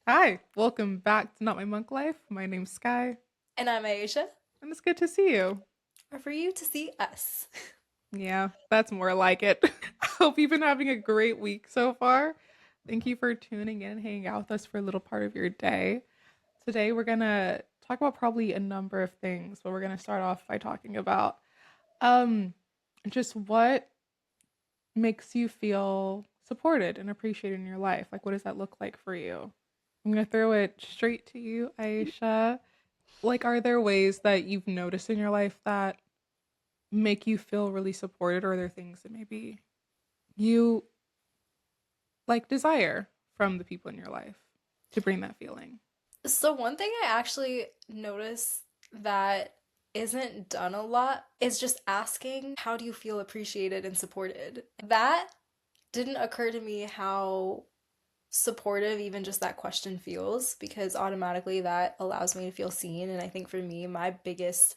Hi, welcome back to Not My Monk Life. My name's Sky, And I'm Aisha, and it's good to see you. or for you to see us. Yeah, that's more like it. I hope you've been having a great week so far. Thank you for tuning in and hanging out with us for a little part of your day. Today, we're going to talk about probably a number of things, but we're going to start off by talking about um, just what makes you feel supported and appreciated in your life. Like, what does that look like for you? I'm going to throw it straight to you, Aisha. Like, are there ways that you've noticed in your life that make you feel really supported, or are there things that maybe you like desire from the people in your life to bring that feeling? So, one thing I actually notice that isn't done a lot is just asking, how do you feel appreciated and supported? That didn't occur to me how supportive even just that question feels, because automatically that allows me to feel seen. And I think for me, my biggest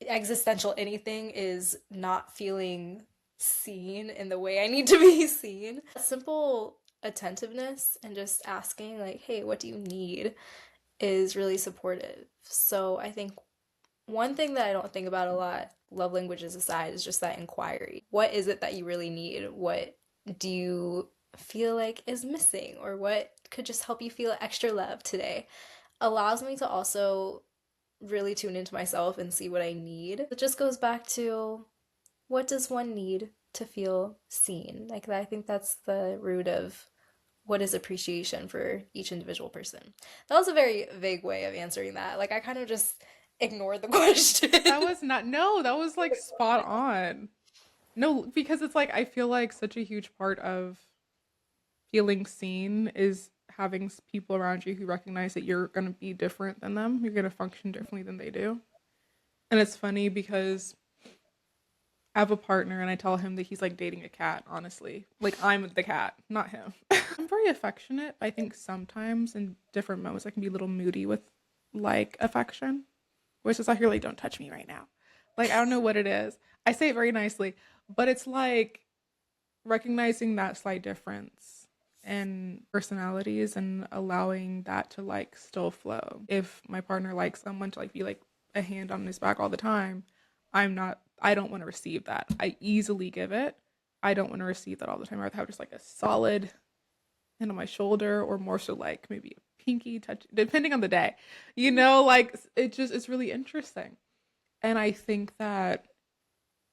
existential anything is not feeling seen in the way I need to be seen. Simple attentiveness and just asking, like, hey, what do you need, is really supportive. So I think one thing that I don't think about a lot, love languages aside, is just that inquiry. What is it that you really need? What do you feel like is missing? Or what could just help you feel extra love today? Allows me to also really tune into myself and see what I need. It just goes back to, what does one need to feel seen? Like, I think that's the root of what is appreciation for each individual person. That was a very vague way of answering that. Like, I kind of just ignored the question. That was not, no, that was like spot on. No, because it's like, I feel like such a huge part of feeling seen is having people around you who recognize that you're going to be different than them. You're going to function differently than they do. And it's funny because I have a partner and I tell him that he's like dating a cat, honestly. Like, I'm the cat, not him. I'm very affectionate. I think sometimes in different moments I can be a little moody with like affection. Where it's just out here like, don't touch me right now. Like, I don't know what it is. I say it very nicely, but it's like recognizing that slight difference in personalities and allowing that to like still flow. If my partner likes someone to like be like a hand on his back all the time, I don't want to receive that. I easily give it. I don't want to receive that all the time. I'd rather have just like a solid hand on my shoulder, or more so like maybe a pinky touch, depending on the day. Like it's really interesting. And I think that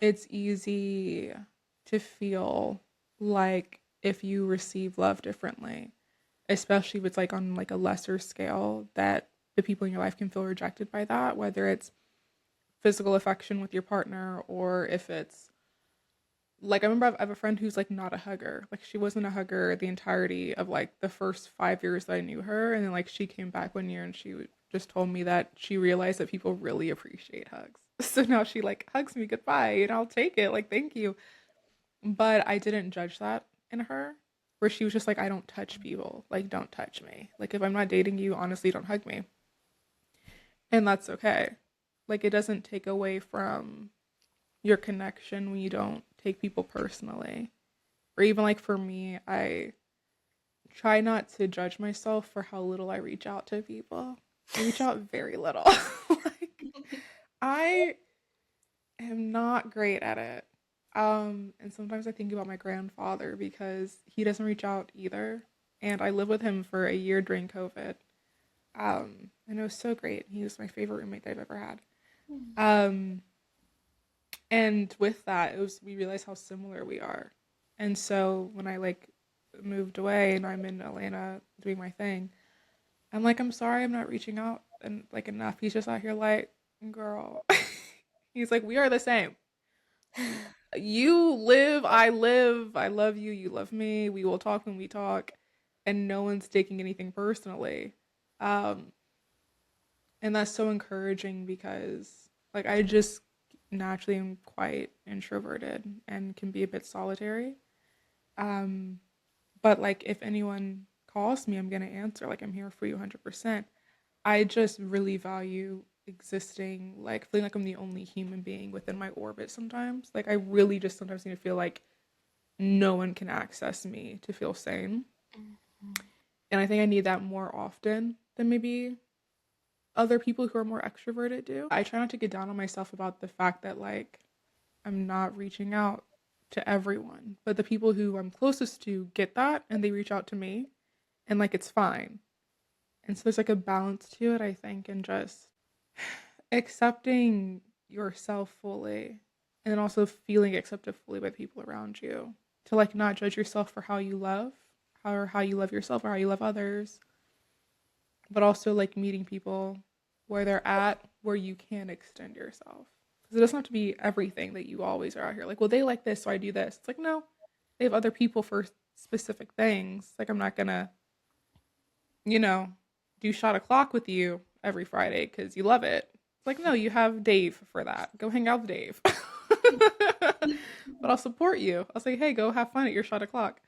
it's easy to feel like if you receive love differently, especially if it's like on like a lesser scale, that the people in your life can feel rejected by that, whether it's physical affection with your partner, or if it's like, I remember I have a friend who's like not a hugger. Like, she wasn't a hugger the entirety of like the first 5 years that I knew her, and then like she came back one year and just told me that she realized that people really appreciate hugs. So now she like hugs me goodbye, and I'll take it. Like, thank you. But I didn't judge that in her, where she was just like, I don't touch people. Like, don't touch me. Like, if I'm not dating you, honestly, don't hug me. And that's okay. Like, it doesn't take away from your connection when you don't take people personally. Or even like for me, I try not to judge myself for how little I reach out to people. I reach out very little. Like, I am not great at it. And sometimes I think about my grandfather because he doesn't reach out either. And I lived with him for a year during COVID. And it was so great. He was my favorite roommate that I've ever had. Um, and with that, we realized how similar we are. And so when I like moved away and I'm in Atlanta doing my thing, I'm like, I'm sorry I'm not reaching out and like enough. He's just out here like, girl. He's like, we are the same. You live, I live, I love you, you love me, we will talk when we talk, and no one's taking anything personally. Um, and that's so encouraging because like I just naturally am quite introverted and can be a bit solitary. Um, but like if anyone calls me, I'm gonna answer. Like, I'm here for you 100%. I just really value existing, like feeling like I'm the only human being within my orbit sometimes. Like, I really just sometimes need to feel like no one can access me to feel sane. And I think I need that more often than maybe other people who are more extroverted do. I try not to get down on myself about the fact that like I'm not reaching out to everyone, but the people who I'm closest to get that and they reach out to me and like it's fine. And so there's like a balance to it, I think, and just accepting yourself fully and then also feeling accepted fully by the people around you. To like not judge yourself for how you love, how you love yourself or how you love others, but also like meeting people where they're at, where you can extend yourself. Because it doesn't have to be everything that you always are out here. Like, well, they like this, so I do this. It's like, no, they have other people for specific things. Like, I'm not gonna, you know, do shot o'clock with you every Friday because you love it. It's like, no, you have Dave for that. Go hang out with Dave. But I'll support you. I'll say, hey, go have fun at your shot o'clock.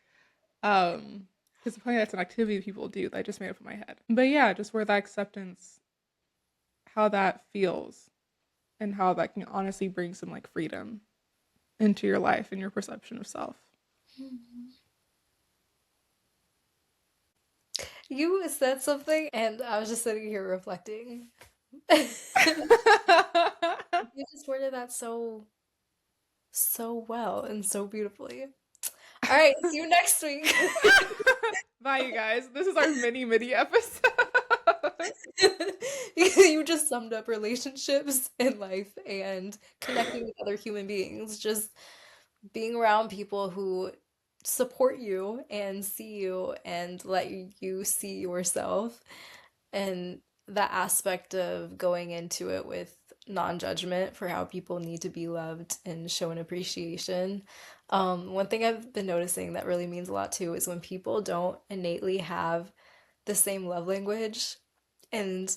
Because apparently that's an activity that people do that I just made up in my head. But yeah, just where that acceptance, how that feels, and how that can honestly bring some like freedom into your life and your perception of self. You said something, and I was just sitting here reflecting. You just worded that so well and so beautifully. All right, see you next week. Bye, you guys. This is our mini episode. You just summed up relationships in life and connecting with other human beings. Just being around people who support you and see you and let you see yourself. And that aspect of going into it with non-judgment for how people need to be loved and show an appreciation. One thing I've been noticing that really means a lot too is when people don't innately have the same love language and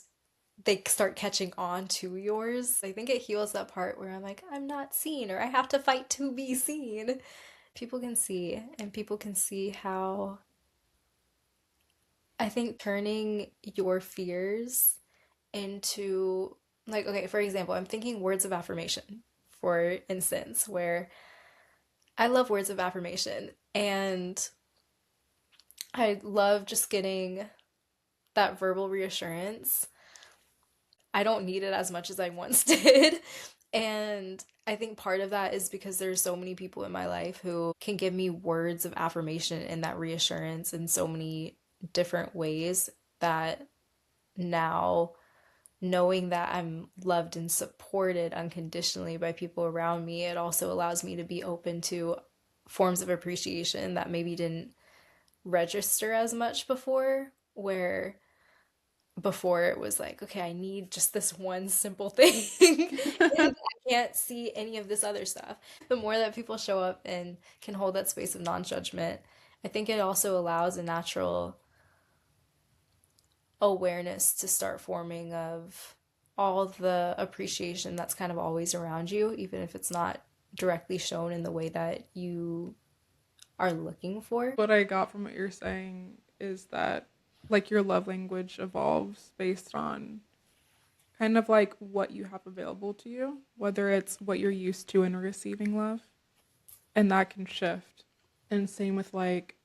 they start catching on to yours. I think it heals that part where I'm like, I'm not seen or I have to fight to be seen. People can see, and people can see how I think turning your fears into, like, okay, for example, I'm thinking words of affirmation, for instance, where I love words of affirmation and I love just getting that verbal reassurance. I don't need it as much as I once did. And I think part of that is because there's so many people in my life who can give me words of affirmation and that reassurance in so many different ways that now knowing that I'm loved and supported unconditionally by people around me, it also allows me to be open to forms of appreciation that maybe didn't register as much before, where before it was like, okay, I need just this one simple thing and I can't see any of this other stuff. The more that people show up and can hold that space of non-judgment, I think it also allows a natural awareness to start forming of all the appreciation that's kind of always around you, even if it's not directly shown in the way that you are looking for. What I got from what you're saying is that like your love language evolves based on kind of like what you have available to you, whether it's what you're used to in receiving love, and that can shift. And same with like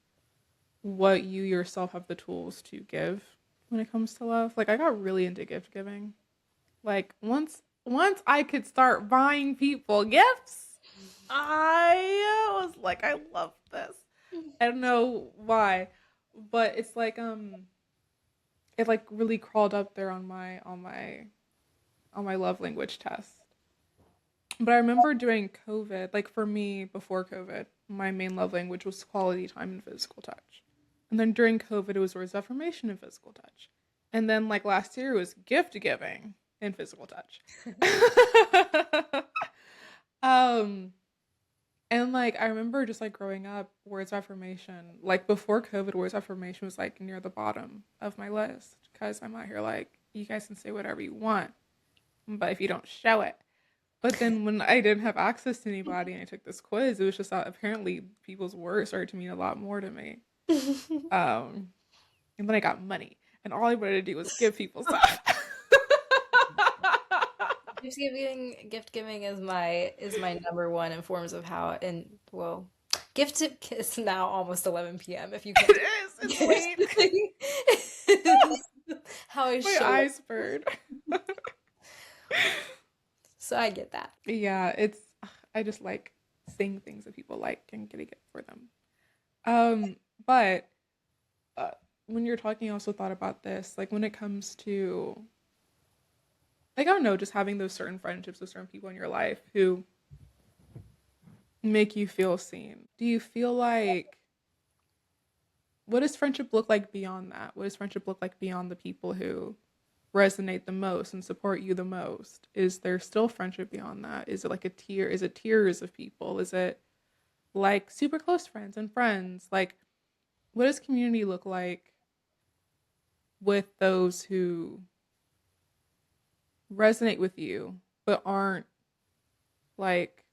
what you yourself have the tools to give when it comes to love. Like I got really into gift giving. Like once I could start buying people gifts, I was like, I love this. I don't know why, but it's like it like really crawled up there on my love language test. But I remember during COVID, like for me before COVID, my main love language was quality time and physical touch. And then during COVID, it was words of affirmation and physical touch. And then like last year, it was gift giving and physical touch. And like I remember just like growing up, words of affirmation, like before COVID, words of affirmation was like near the bottom of my list because I'm out here like, you guys can say whatever you want, but if you don't show it. But then when I didn't have access to anybody and I took this quiz, it was just that apparently people's words started to mean a lot more to me. And then I got money and all I wanted to do was give people stuff. Gift giving is my number one in forms of how, and well, gift is now almost 11 p.m. if you can. It is. It's late. always My show eyes burn. so I get that. Yeah, I just like seeing things that people like and getting it for them. But uh, when you're talking, I also thought about this, like when it comes to, like, I don't know, just having those certain friendships with certain people in your life who make you feel seen. Do you feel like, what does friendship look like beyond that? What does friendship look like beyond the people who resonate the most and support you the most? Is there still friendship beyond that? Is it like a tier? Is it tiers of people? Is it like super close friends and friends? Like, what does community look like with those who resonate with you but aren't like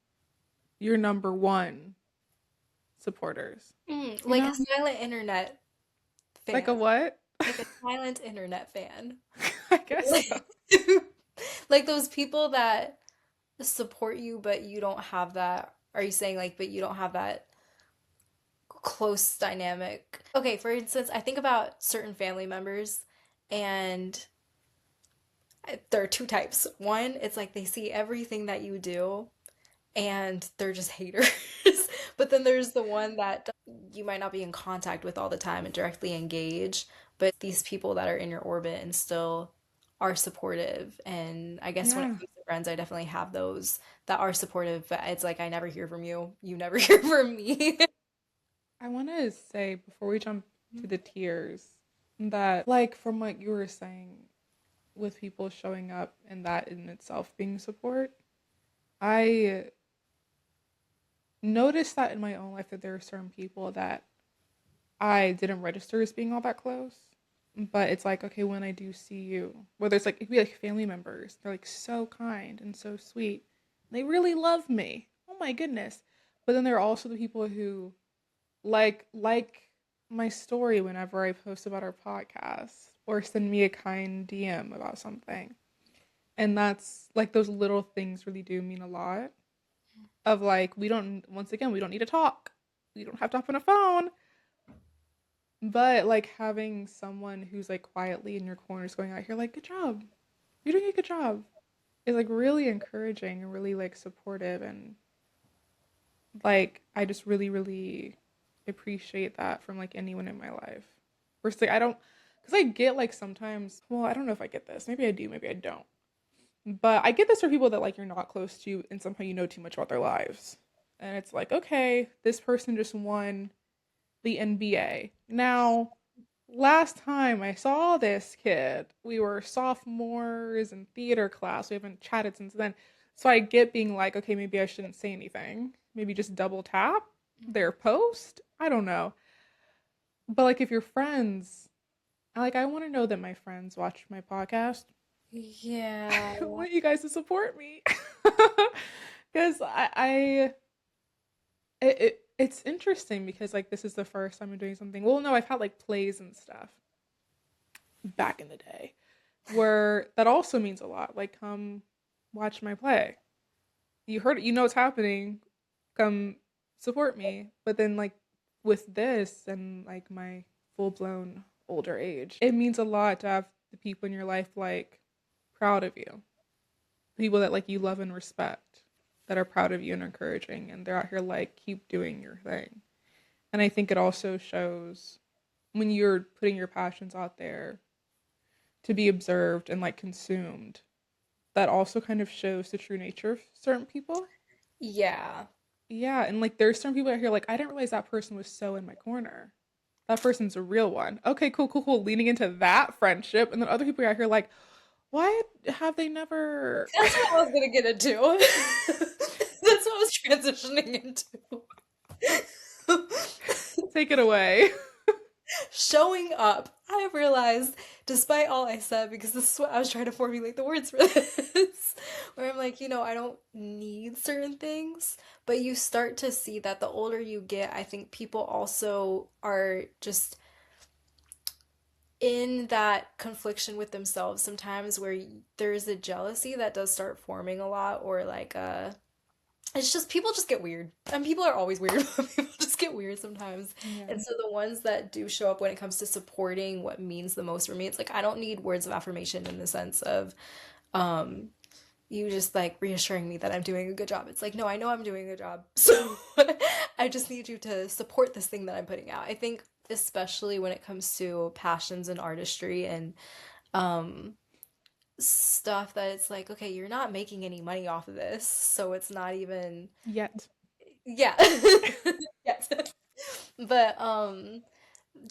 your number one supporters? Like a silent internet fan. Like a what? Like a silent internet fan. I guess Like, so. like those people that support you, but you don't have that. Are you saying like, but you don't have that close dynamic? Okay, for instance, I think about certain family members, and there are two types. One, it's like they see everything that you do and they're just haters. But then there's the one that you might not be in contact with all the time and directly engage, but these people that are in your orbit and still are supportive. And I guess when it Yeah. comes to friends, I definitely have those that are supportive, but it's like I never hear from you. You never hear from me. I want to say before we jump to the tiers that, like, from what you were saying with people showing up and that in itself being support, I noticed that in my own life that there are certain people that I didn't register as being all that close. But it's like, okay, when I do see you, whether it's like, it could be like family members, they're like so kind and so sweet. They really love me. Oh my goodness. But then there are also the people who like my story whenever I post about our podcast or send me a kind DM about something. And that's like those little things really do mean a lot. Of like, we don't, once again, we don't need to talk. We don't have to hop on a phone. But like having someone who's like quietly in your corners going out here like, good job. You're doing a good job. Is like really encouraging and really like supportive, and like I just really, really appreciate that from like anyone in my life. Versus like I don't, because I get like sometimes, well, I don't know if I get this. Maybe I do, maybe I don't. But I get this for people that like you're not close to and somehow you know too much about their lives. And it's like, okay, this person just won the NBA. Now, last time I saw this kid, we were sophomores in theater class. We haven't chatted since then. So I get being like, okay, maybe I shouldn't say anything. Maybe just double tap their post. I don't know. But like if you're friends, I want to know that my friends watch my podcast. Yeah. I want you guys to support me. Because it's interesting because like this is the first time I'm doing something. Well, no, I've had like plays and stuff back in the day where that also means a lot. Like, come watch my play. You heard it, you know what's happening. Come support me. But then like with this and like my full-blown older age, it means a lot to have the people in your life like proud of you. People that like you love and respect, that are proud of you and encouraging, and they're out here like, keep doing your thing. And I think it also shows when you're putting your passions out there to be observed and like consumed, that also kind of shows the true nature of certain people. Yeah. Yeah, and like there's certain people out here like, I didn't realize that person was so in my corner. That person's a real one. Okay, cool, cool, cool. Leaning into that friendship. And then other people out here like, why have they never... That's what I was gonna get into. That's what I was transitioning into. Take it away. Showing up. I have realized, despite all I said, because this is what I was trying to formulate the words for this, where I'm like, I don't need certain things, but you start to see that the older you get, I think people also are just in that confliction with themselves sometimes where there's a jealousy that does start forming a lot, or like it's just people just get weird, and people are always weird. People just just get weird sometimes. Yeah. And so the ones that do show up when it comes to supporting what means the most for me, it's like I don't need words of affirmation in the sense of um you just like reassuring me that I'm doing a good job. It's like, no, I know I'm doing a good job. So I just need you to support this thing that I'm putting out. I think especially when it comes to passions and artistry and um stuff that it's like, okay, you're not making any money off of this, so it's not even Yet. yeah. Yes. But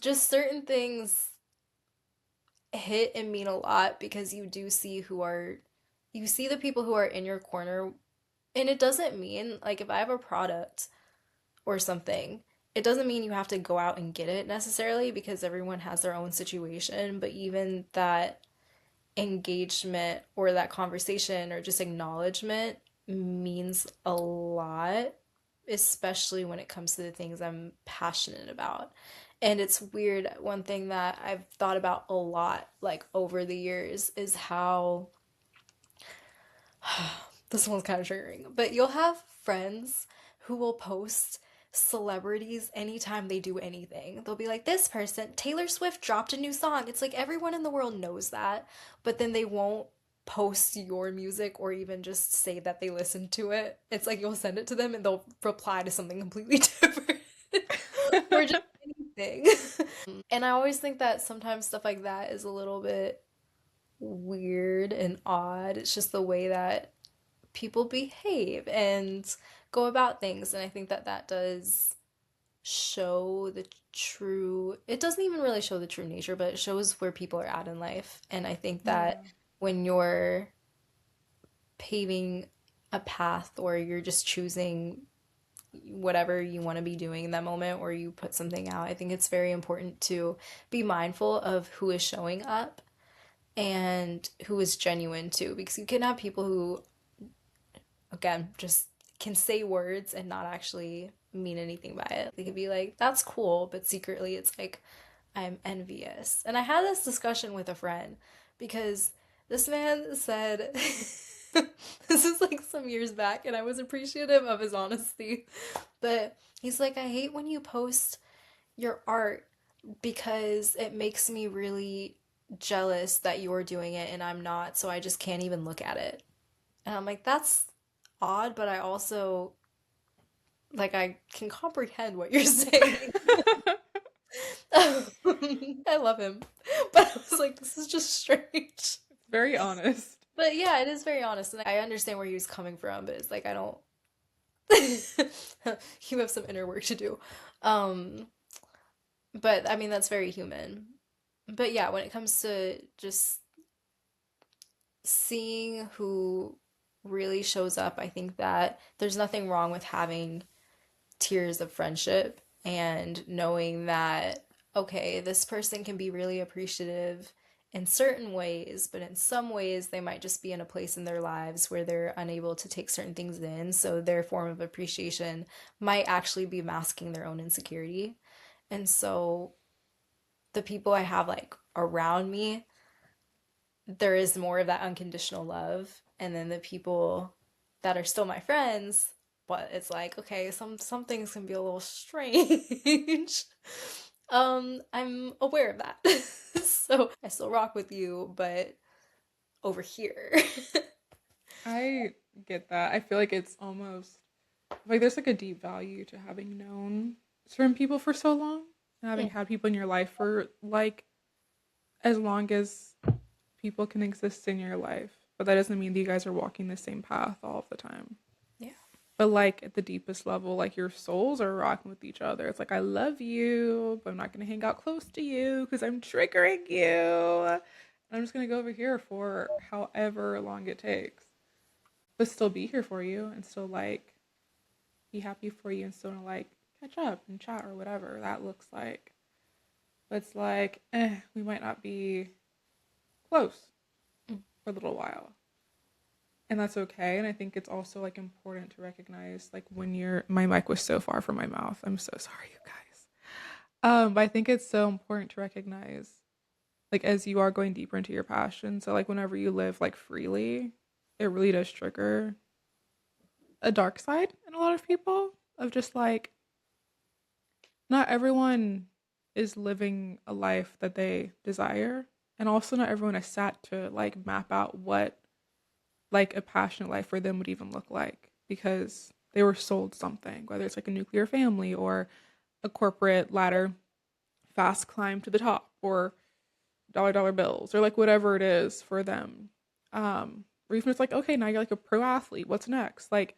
just certain things hit and mean a lot because you do see you see the people who are in your corner, and it doesn't mean like if I have a product or something, it doesn't mean you have to go out and get it necessarily because everyone has their own situation, but even that engagement or that conversation or just acknowledgement means a lot, especially when it comes to the things I'm passionate about. And it's weird, one thing that I've thought about a lot, like over the years, is how this one's kind of triggering, but you'll have friends who will post celebrities anytime they do anything. They'll be like, this person, Taylor Swift dropped a new song. It's like everyone in the world knows that, but then they won't post your music or even just say that they listened to it. It's like you'll send it to them and they'll reply to something completely different or just anything. And I always think that sometimes stuff like that is a little bit weird and odd. It's just the way that people behave and go about things. And I think that that does show the true, it doesn't even really show the true nature, but it shows where people are at in life. And I think that Yeah. when you're paving a path or you're just choosing whatever you want to be doing in that moment or you put something out, I think it's very important to be mindful of who is showing up and who is genuine too, because you can have people who, again, just can say words and not actually mean anything by it. They could be like, that's cool, but secretly it's like, I'm envious. And I had this discussion with a friend because this man said, this is like some years back, and I was appreciative of his honesty, but he's like, I hate when you post your art because it makes me really jealous that you're doing it and I'm not, so I just can't even look at it. And I'm like, that's odd, but I also like I can comprehend what you're saying. I love him. But I was like, this is just strange. Very honest. But yeah, it is very honest, and I understand where he was coming from, but it's like I don't you have some inner work to do. Um, but I mean that's very human. But yeah, when it comes to just seeing who really shows up, I think that there's nothing wrong with having tiers of friendship and knowing that, okay, this person can be really appreciative in certain ways, but in some ways they might just be in a place in their lives where they're unable to take certain things in. So their form of appreciation might actually be masking their own insecurity. And so the people I have like around me, there is more of that unconditional love. And then the people that are still my friends, but it's like, okay, some things can be a little strange. I'm aware of that. So I still rock with you, but over here. I get that. I feel like it's almost like there's like a deep value to having known certain people for so long and having Mm, had people in your life for like as long as people can exist in your life. But that doesn't mean that you guys are walking the same path all of the time. yeah. But like at the deepest level, like your souls are rocking with each other. It's like I love you, but I'm not gonna hang out close to you because I'm triggering you. And I'm just gonna go over here for however long it takes, but still be here for you and still like be happy for you and still like catch up and chat or whatever that looks like. But it's like, we might not be close Mm. for a little while. And that's okay. And I think it's also like important to recognize like when my mic was so far from my mouth. I'm so sorry, you guys. But I think it's so important to recognize like as you are going deeper into your passion. So like whenever you live like freely, it really does trigger a dark side in a lot of people of just like not everyone is living a life that they desire, and also not everyone has sat to like map out what like a passionate life for them would even look like because they were sold something, whether it's like a nuclear family or a corporate ladder, fast climb to the top, or dollar bills, or like whatever it is for them. Or even it's like, okay, now you're like a pro athlete. What's next? Like,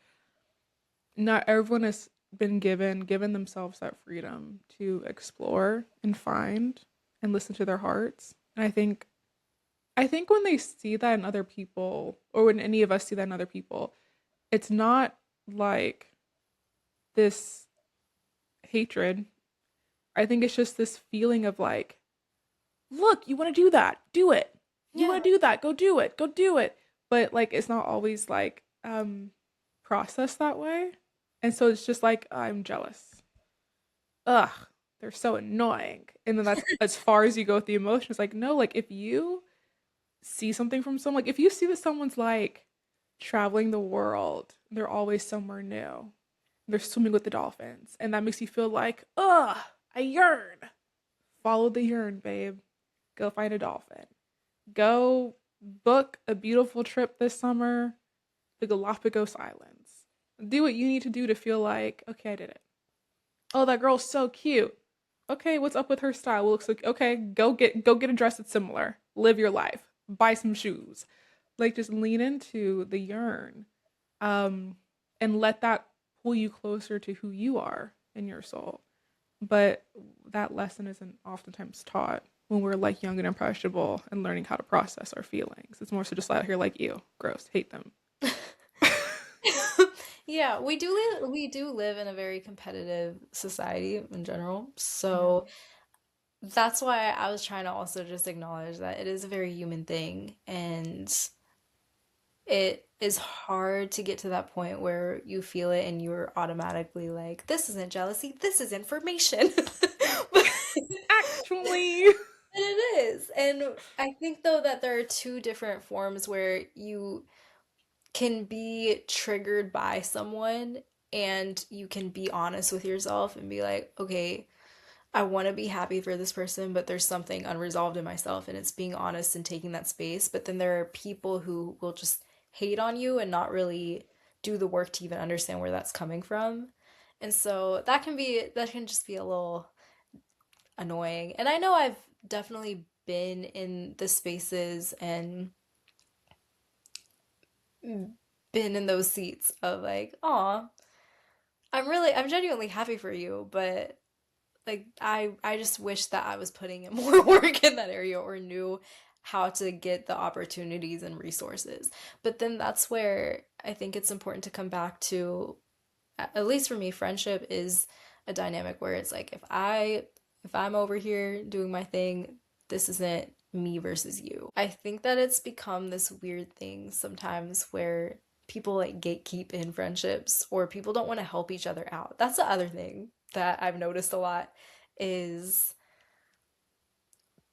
not everyone has been given themselves that freedom to explore and find and listen to their hearts. And I think when they see that in other people, or when any of us see that in other people, it's not like this hatred. I think it's just this feeling of like, look, you want to do that, do it. You Yeah. want to do that, go do it, go do it. But like, it's not always like processed that way. And so it's just like, I'm jealous. Ugh, they're so annoying. And then that's as far as you go with the emotion. It's like, no, like if you see something from someone, like if you see that someone's like traveling the world, they're always somewhere new. They're swimming with the dolphins, and that makes you feel like, ugh, I yearn. Follow the yearn, babe. Go find a dolphin. Go book a beautiful trip this summer, the Galapagos Islands. Do what you need to do to feel like, okay, I did it. Oh, that girl's so cute. Okay, what's up with her style? Well, looks like okay, go get a dress that's similar. Live your life. Buy some shoes. Like just lean into the yearn. And let that pull you closer to who you are in your soul. But that lesson isn't oftentimes taught when we're like young and impressionable and learning how to process our feelings. It's more so just out here like you, gross, hate them. Yeah, we do live in a very competitive society in general. Yeah. So that's why I was trying to also just acknowledge that it is a very human thing, and it is hard to get to that point where you feel it and you're automatically like, this isn't jealousy, this is information. But Actually, it is. And I think though that there are two different forms where you can be triggered by someone and you can be honest with yourself and be like, okay, I want to be happy for this person, but there's something unresolved in myself, and it's being honest and taking that space. But then there are people who will just hate on you and not really do the work to even understand where that's coming from. And so that can just be a little annoying. And I know I've definitely been in the spaces and been in those seats of like, oh, I'm genuinely happy for you, but like I just wish that I was putting in more work in that area or knew how to get the opportunities and resources. But then that's where I think it's important to come back to, at least for me, friendship is a dynamic where it's like if I'm over here doing my thing, this isn't me versus you. I think that it's become this weird thing sometimes where people like gatekeep in friendships or people don't want to help each other out. That's the other thing that I've noticed a lot is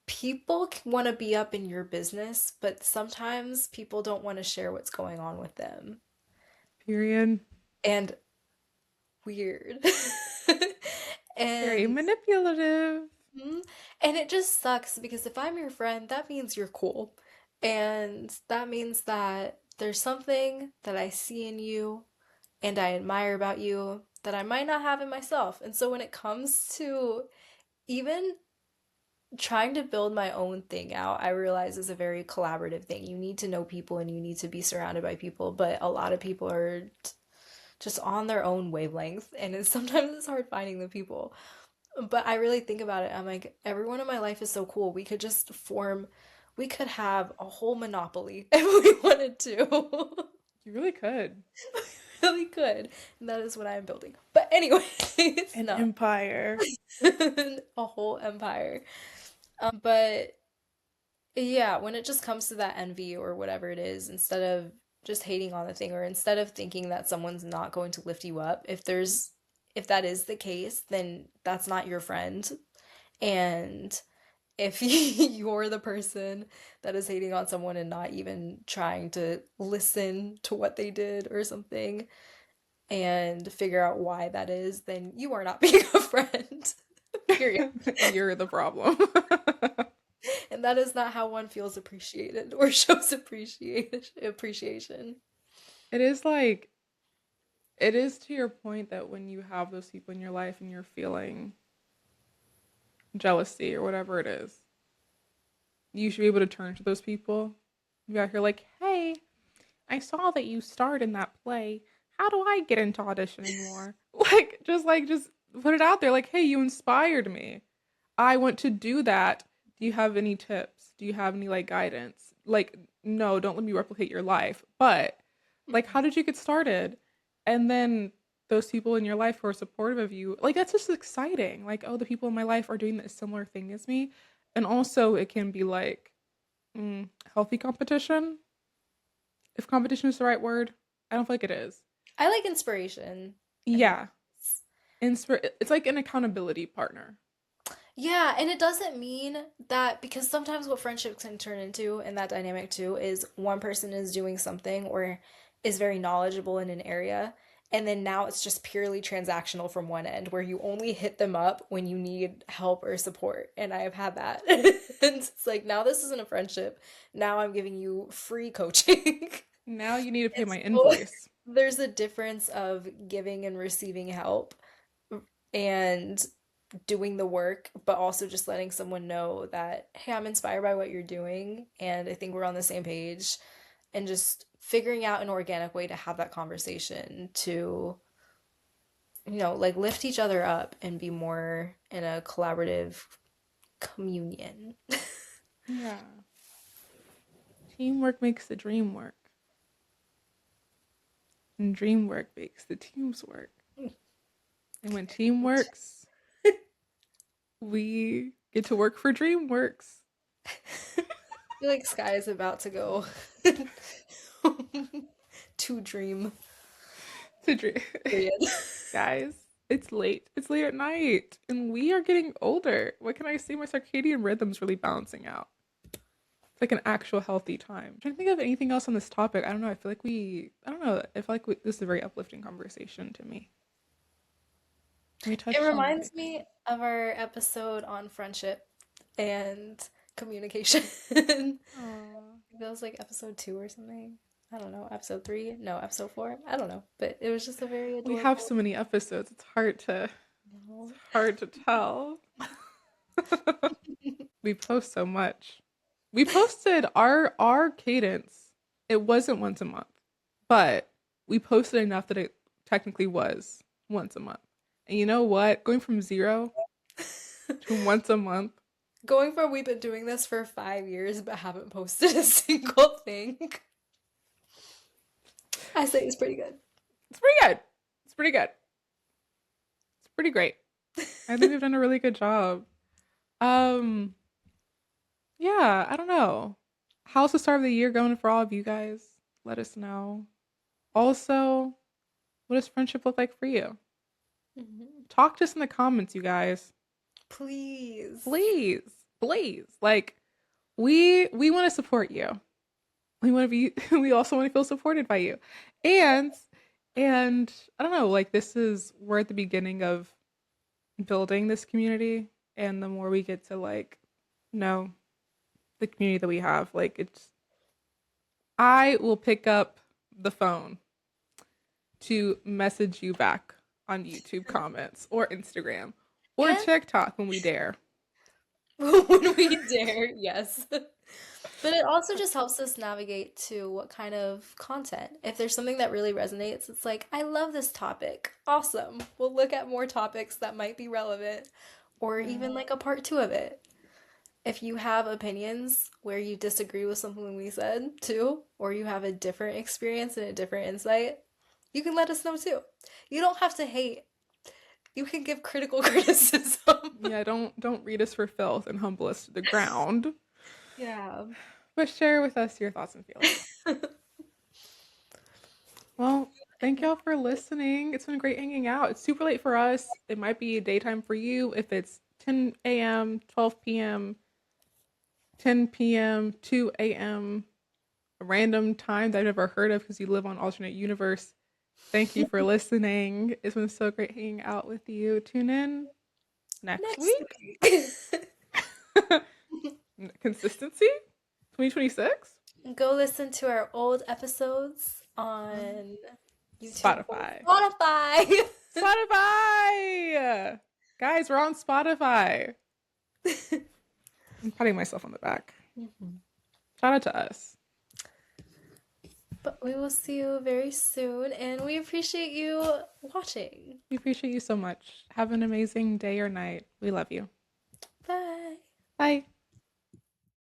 people want to be up in your business, but sometimes people don't want to share what's going on with them. period. And weird. Very And manipulative. mhm. And it just sucks because if I'm your friend, that means you're cool. And that means that there's something that I see in you and I admire about you that I might not have in myself. And so when it comes to even trying to build my own thing out, I realize is a very collaborative thing. You need to know people and you need to be surrounded by people, but a lot of people are just on their own wavelength, and sometimes it's hard finding the people. But I really think about it. I'm like, everyone in my life is so cool. We could have a whole monopoly if we wanted to. You really could. Really could. And that is what I'm building. But anyways, An no. empire. A whole empire. But yeah, when it just comes to that envy or whatever it is, instead of just hating on the thing or instead of thinking that someone's not going to lift you up, if that is the case, then that's not your friend. And if you're the person that is hating on someone and not even trying to listen to what they did or something and figure out why that is, then you are not being a friend. Period. You're the problem. And that is not how one feels appreciated or shows appreciation. It is like, it is to your point that when you have those people in your life and you're feeling jealousy or whatever it is, you should be able to turn to those people. You out here like, hey, I saw that you starred in that play. How do I get into auditioning more? Just put it out there. Like, hey, you inspired me. I want to do that. Do you have any tips? Do you have any like guidance? Like, no, don't let me replicate your life. But like, how did you get started? And then those people in your life who are supportive of you, like that's just exciting. Like, oh, the people in my life are doing a similar thing as me. And also it can be like healthy competition. If competition is the right word, I don't feel like it is. I like inspiration. Yeah. It's like an accountability partner. Yeah, and it doesn't mean that because sometimes what friendships can turn into in that dynamic too is one person is doing something or is very knowledgeable in an area, and then now it's just purely transactional from one end where you only hit them up when you need help or support. And I have had that. And it's like, now this isn't a friendship. Now I'm giving you free coaching. Now you need to pay And my so invoice. there's a difference of giving and receiving help and doing the work, but also just letting someone know that, hey, I'm inspired by what you're doing, and I think we're on the same page, and just figuring out an organic way to have that conversation to, like lift each other up and be more in a collaborative communion. Yeah. Teamwork makes the dream work. And dream work makes the teams work. And when team works, we get to work for DreamWorks. I feel like Sky is about to go to dream. To dream. Period. Guys, it's late. It's late at night. And we are getting older. What can I say? My circadian rhythm's really balancing out. It's like an actual healthy time. I'm trying to think of anything else on this topic. I don't know. I feel like this is a very uplifting conversation to me. We touched It on reminds everything. me of our episode on friendship and communication. That Aw. was like episode 2 or something. I don't know. Episode 3? No, episode 4. I don't know. But it was just a very We have adorable. so many episodes. It's No. hard to tell. We post so much. We posted our cadence. It wasn't once a month, but we posted enough that it technically was once a month. And you know what? Going from 0 to once a month, Going from we've been doing this for 5 years but haven't posted a single thing, I say it's pretty good. it's pretty good. It's pretty good. It's pretty great. I think we've done a really good job. Um, yeah, I don't know. How's the start of the year going for all of you guys? Let us know. Also, what does friendship look like for you? Mhm. Talk to us in the comments, you guys. Please. Please, please. Like, we want to support you. We want to be. We also want to feel supported by you. And I don't know. Like, we're at the beginning of building this community, and the more we get to like know the community that we have, like I will pick up the phone to message you back on YouTube comments or Instagram or And TikTok when we dare. when we dare, yes. But it also just helps us navigate to what kind of content. If there's something that really resonates, it's like, I love this topic. Awesome. We'll look at more topics that might be relevant, or Yeah. even like a part 2 of it. If you have opinions where you disagree with something we said too, or you have a different experience and a different insight, you can let us know too. You don't have to hate. You can give critical criticism. Yeah, don't read us for filth and humble us to the ground. Yeah. But share with us your thoughts and feelings. Well, thank y'all for listening. It's been great hanging out. It's super late for us. It might be daytime for you if it's 10 a.m., 12 p.m., 10 p.m., 2 a.m., a random time that I've never heard of because you live on alternate universe. Thank you for listening. It's been so great hanging out with you. Tune in next next week. week. Consistency? 2026? Go listen to our old episodes on YouTube. Spotify. Spotify. Spotify! Guys, we're on Spotify. I'm patting myself on the back. Shout out to us. But we will see you very soon, and we appreciate you watching. We appreciate you so much. Have an amazing day or night. We love you. Bye. Bye.